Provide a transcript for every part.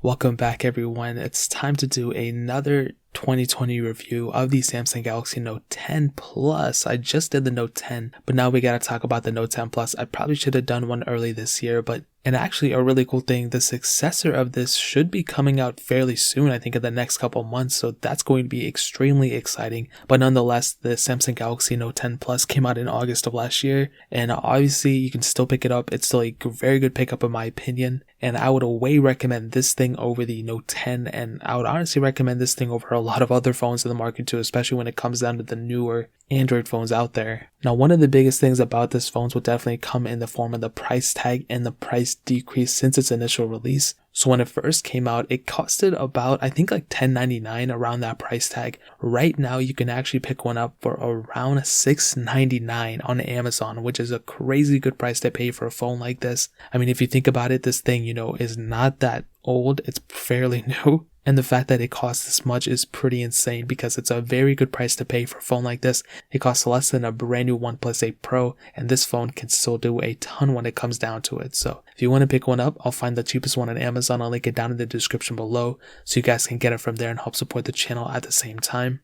Welcome back everyone. It's time to do another 2020 review of the Samsung Galaxy Note 10 Plus. I just did the Note 10, but now we gotta talk about the Note 10 Plus. I probably should have done one early this year, and actually a really cool thing, the successor of this should be coming out fairly soon, I think in the next couple months, so that's going to be extremely exciting. But nonetheless, the Samsung Galaxy Note 10 Plus came out in August of last year, and obviously you can still pick it up. It's still a very good pickup in my opinion, and I would way recommend this thing over the Note 10, and I would honestly recommend this thing over a lot of other phones in the market too, especially when it comes down to the newer Android phones out there. Now, one of the biggest things about this phone will definitely come in the form of the price tag and the price decrease since its initial release. So when it first came out, it costed about, I think like $10.99 around that price tag. Right now, you can actually pick one up for around $6.99 on Amazon, which is a crazy good price to pay for a phone like this. I mean, if you think about it, this thing, is not that old. It's fairly new. And the fact that it costs this much is pretty insane because it's a very good price to pay for a phone like this. It costs less than a brand new OnePlus 8 Pro, and this phone can still do a ton when it comes down to it. So if you want to pick one up, I'll find the cheapest one on Amazon. I'll link it down in the description below so you guys can get it from there and help support the channel at the same time.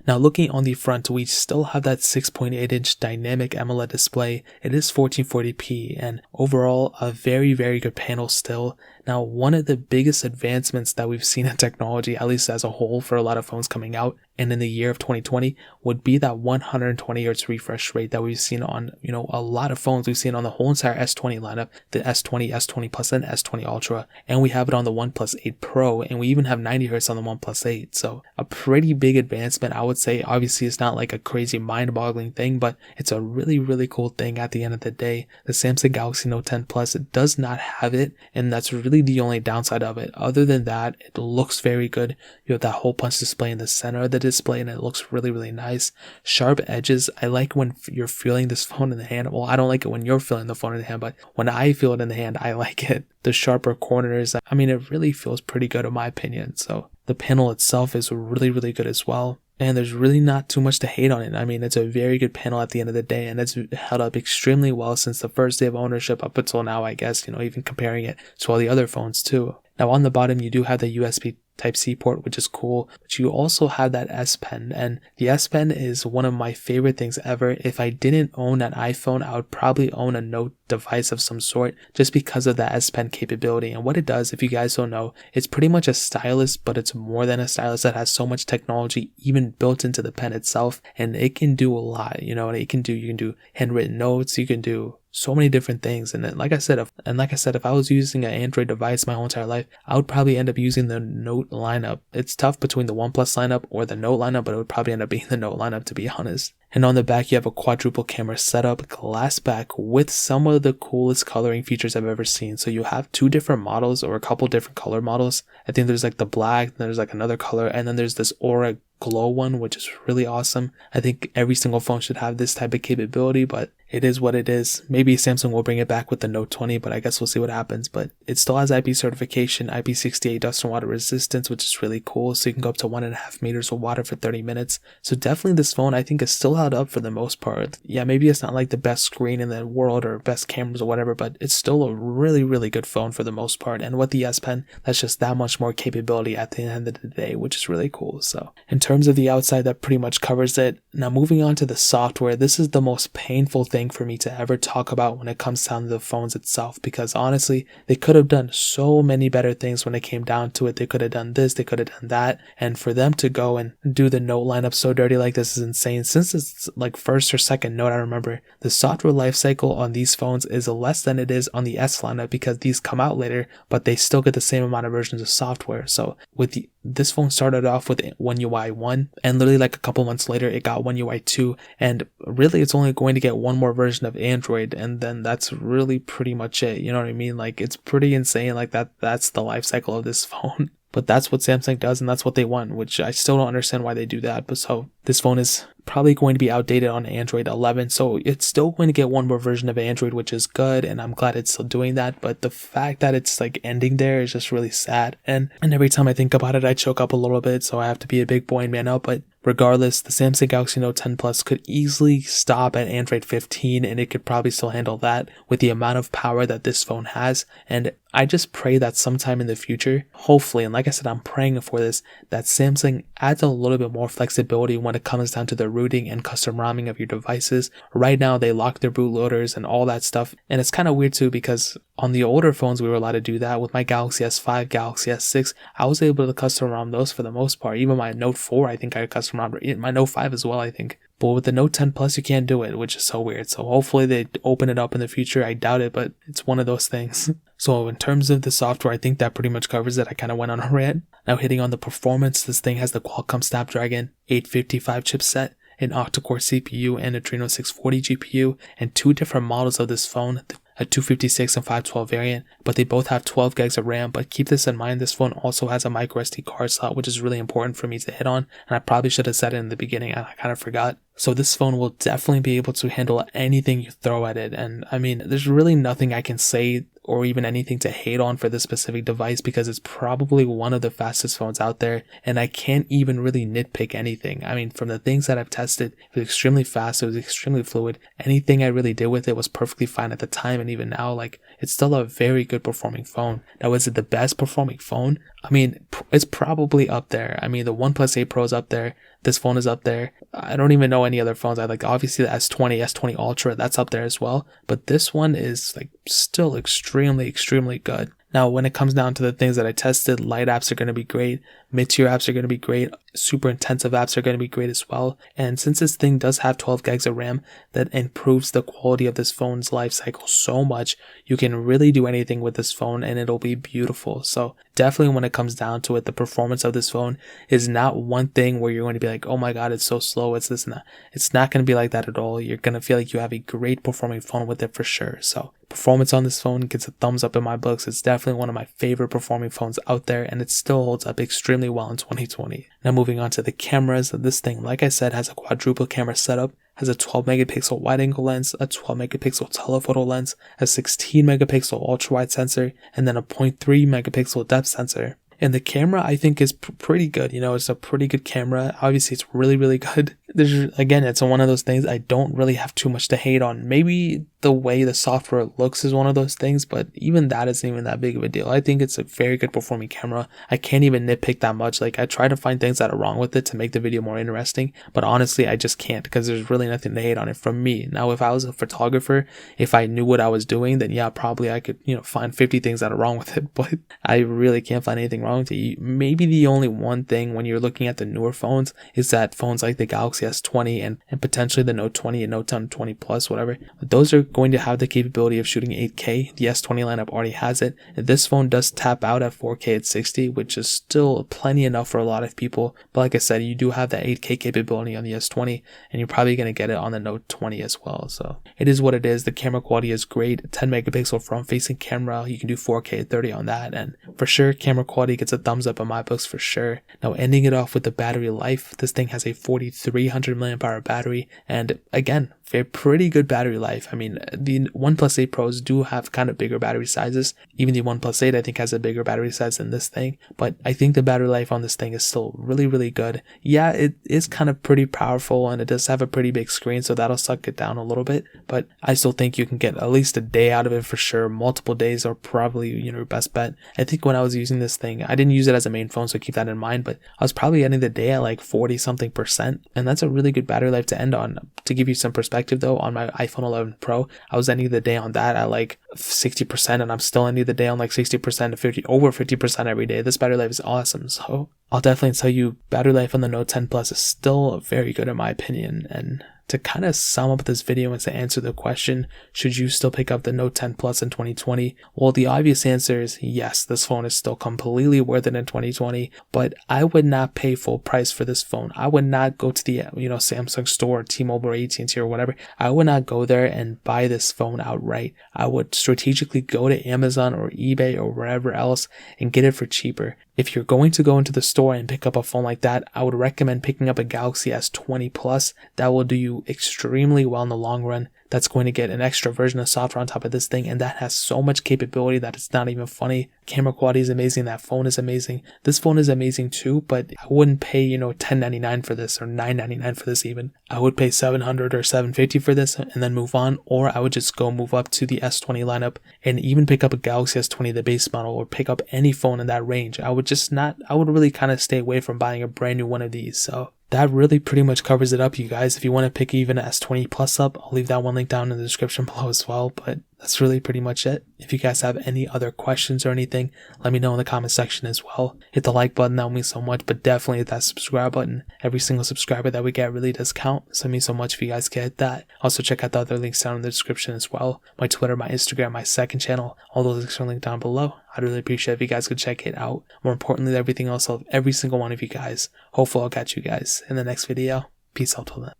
Now, looking on the front, we still have that 6.8-inch dynamic AMOLED display. It is 1440p, and overall a very good panel still. Now, one of the biggest advancements that we've seen in technology, at least as a whole for a lot of phones coming out and in the year of 2020, would be that 120Hz refresh rate that we've seen on, a lot of phones. We've seen on the whole entire S20 lineup, the S20, S20 Plus, and S20 Ultra, and we have it on the OnePlus 8 Pro, and we even have 90Hz on the OnePlus 8. So a pretty big advancement, I would say. Obviously, it's not like a crazy mind-boggling thing, but it's a really cool thing at the end of the day. The Samsung Galaxy Note 10 Plus, it does not have it, and that's really the only downside of it. Other than that, it looks very good. You have that hole punch display in the center of the display, and it looks really nice. Sharp edges. I like when you're feeling this phone in the hand. Well, I don't like it when you're feeling the phone in the hand, but when I feel it in the hand, I like it. The sharper corners, I mean, it really feels pretty good in my opinion. So the panel itself is really good as well. And there's really not too much to hate on it. I mean, it's a very good panel at the end of the day, and it's held up extremely well since the first day of ownership up until now, I guess, even comparing it to all the other phones too. Now, on the bottom, you do have the USB Type-C port, which is cool, but you also have that S Pen, and the S Pen is one of my favorite things ever. If I didn't own an iPhone, I would probably own a Note device of some sort just because of the S Pen capability. And what it does, if you guys don't know, it's pretty much a stylus, but it's more than a stylus. That has so much technology even built into the pen itself, and it can do a lot. You can do handwritten notes, you can do so many different things. And then, like I said, if I was using an Android device my whole entire life, I would probably end up using the Note lineup. It's tough between the OnePlus lineup or the Note lineup, but it would probably end up being the Note lineup, to be honest. And on the back, you have a quadruple camera setup, glass back, with some of the coolest coloring features I've ever seen. So you have two different models, or a couple different color models. I think there's like the black, then there's like another color, and then there's this aura glow one, which is really awesome. I think every single phone should have this type of capability, but it is what it is. Maybe Samsung will bring it back with the Note 20, but I guess we'll see what happens. But it still has IP certification, IP68 dust and water resistance, which is really cool. So you can go up to 1.5 meters of water for 30 minutes. So definitely this phone, I think, is still held up for the most part. Yeah, maybe it's not like the best screen in the world or best cameras or whatever, but it's still a really good phone for the most part. And with the S Pen, that's just that much more capability at the end of the day, which is really cool. So in terms of the outside, that pretty much covers it. Now, moving on to the software, this is the most painful thing for me to ever talk about when it comes down to the phones itself, because honestly, they could have done so many better things when it came down to it. They could have done this, they could have done that, and for them to go and do the Note lineup so dirty like this is insane. Since it's like first or second Note, I remember the software lifecycle on these phones is less than it is on the S lineup, because these come out later, but they still get the same amount of versions of software. So with this phone started off with One UI 1, and literally like a couple months later it got One UI 2, and really it's only going to get one more version of Android, and then that's really pretty much it. You know what I mean? Like, it's pretty insane. Like that's the life cycle of this phone. But that's what Samsung does, and that's what they want, which I still don't understand why they do that. But so this phone is probably going to be outdated on Android 11, so it's still going to get one more version of Android, which is good, and I'm glad it's still doing that. But the fact that it's like ending there is just really sad, and every time I think about it, I choke up a little bit, so I have to be a big boy and man up. But regardless, the Samsung Galaxy Note 10 Plus could easily stop at Android 15, and it could probably still handle that with the amount of power that this phone has. And I just pray that sometime in the future, hopefully, and like I said, I'm praying for this, that Samsung adds a little bit more flexibility when it comes down to the rooting and custom ROMing of your devices. Right now, they lock their bootloaders and all that stuff. And it's kind of weird too, because on the older phones, we were allowed to do that. With my Galaxy S5, Galaxy S6, I was able to custom ROM those for the most part. Even my Note 4, I think I custom ROM, my Note 5 as well, I think. But with the Note 10 Plus, you can't do it, which is so weird. So hopefully they open it up in the future. I doubt it, but it's one of those things. So in terms of the software, I think that pretty much covers it. I kind of went on a rant. Now hitting on the performance, this thing has the Qualcomm Snapdragon 855 chipset, an octa-core CPU, and Adreno 640 GPU, and 2 different models of this phone, a 256 and 512 variant, but they both have 12 gigs of RAM. But keep this in mind, this phone also has a micro SD card slot, which is really important for me to hit on, and I probably should have said it in the beginning and I kind of forgot. So this phone will definitely be able to handle anything you throw at it, and I mean, there's really nothing I can say or even anything to hate on for this specific device, because it's probably one of the fastest phones out there, and I can't even really nitpick anything. I mean, from the things that I've tested, it was extremely fast, it was extremely fluid. Anything I really did with it was perfectly fine at the time, and even now, like, it's still a very good performing phone. Now, is it the best performing phone? I mean, it's probably up there. I mean, the OnePlus 8 Pro is up there. This phone is up there. I don't even know any other phones. I like, obviously the S20, S20 Ultra, that's up there as well. But this one is like still extremely good. Now, when it comes down to the things that I tested, light apps are going to be great. Mid-tier apps are going to be great. Super intensive apps are going to be great as well. And since this thing does have 12 gigs of RAM, that improves the quality of this phone's life cycle so much. You can really do anything with this phone and it'll be beautiful. So definitely when it comes down to it, the performance of this phone is not one thing where you're going to be like, oh my God, it's so slow, it's this and that. It's not going to be like that at all. You're going to feel like you have a great performing phone with it for sure. So performance on this phone gets a thumbs up in my books. It's definitely one of my favorite performing phones out there, and it still holds up extremely well in 2020. Now moving on to the cameras, this thing, like I said, has a quadruple camera setup, has a 12 megapixel wide angle lens, a 12 megapixel telephoto lens, a 16 megapixel ultra wide sensor, and then a 0.3 megapixel depth sensor. And the camera, I think, is pretty good. You know, it's a pretty good camera. Obviously, it's really good. Again, it's one of those things I don't really have too much to hate on. Maybe the way the software looks is one of those things, but even that isn't even that big of a deal. I think it's a very good performing camera. I can't even nitpick that much. Like, I try to find things that are wrong with it to make the video more interesting, but honestly, I just can't, because there's really nothing to hate on it from me. Now, if I was a photographer, if I knew what I was doing, then yeah, probably I could, find 50 things that are wrong with it, but I really can't find anything wrong with it. Maybe the only one thing when you're looking at the newer phones is that phones like the Galaxy S20 and potentially the Note 20 and Note 10 20 Plus, whatever, those are going to have the capability of shooting 8K. The S20 lineup already has it. This phone does tap out at 4K at 60, which is still plenty enough for a lot of people. But like I said, you do have that 8K capability on the S20, and you're probably going to get it on the Note 20 as well. So it is what it is. The camera quality is great. 10 megapixel front facing camera. You can do 4K at 30 on that. And for sure, camera quality gets a thumbs up in my books for sure. Now ending it off with the battery life, this thing has a 4300 milliamp hour battery, and again, a pretty good battery life. I mean, the OnePlus 8 Pros do have kind of bigger battery sizes. Even the OnePlus 8 I think has a bigger battery size than this thing, but I think the battery life on this thing is still really good. Yeah, it is kind of pretty powerful, and it does have a pretty big screen, so that'll suck it down a little bit, but I still think you can get at least a day out of it for sure. Multiple days are probably your best bet. I think when I was using this thing, I didn't use it as a main phone, so keep that in mind, but I was probably ending the day at like 40 something percent, and that's a really good battery life to end on. To give you some perspective though, on my iPhone 11 Pro, I was ending the day on that at like 60%, and I'm still ending the day on like 60% to over 50% every day. This battery life is awesome. So I'll definitely tell you, battery life on the Note 10 Plus is still very good in my opinion. And to kind of sum up this video and to answer the question, should you still pick up the Note 10 Plus in 2020? Well, the obvious answer is yes, this phone is still completely worth it in 2020, but I would not pay full price for this phone. I would not go to the Samsung store, T-Mobile or AT&T or whatever. I would not go there and buy this phone outright. I would strategically go to Amazon or eBay or wherever else and get it for cheaper. If you're going to go into the store and pick up a phone like that, I would recommend picking up a Galaxy S20 Plus. That will do you extremely well in the long run. that's going to get an extra version of software on top of this thing, and that has so much capability that it's not even funny. Camera quality is amazing, that phone is amazing. This phone is amazing too, but I wouldn't pay, $10.99 for this or $9.99 for this even. I would pay $700 or $750 for this and then move on, or I would just go move up to the S20 lineup and even pick up a Galaxy S20, the base model, or pick up any phone in that range. I would really kind of stay away from buying a brand new one of these. So that really pretty much covers it up, you guys. If you want to pick even an S20 Plus up, I'll leave that one link down in the description below as well. But that's really pretty much it. If you guys have any other questions or anything, let me know in the comment section as well. Hit the like button, that would mean so much, but definitely hit that subscribe button. Every single subscriber that we get really does count, so it means so much if you guys get that. Also check out the other links down in the description as well. My Twitter, my Instagram, my second channel, all those links are linked down below. I'd really appreciate if you guys could check it out. More importantly than everything else, I love every single one of you guys. Hopefully I'll catch you guys in the next video. Peace out till then.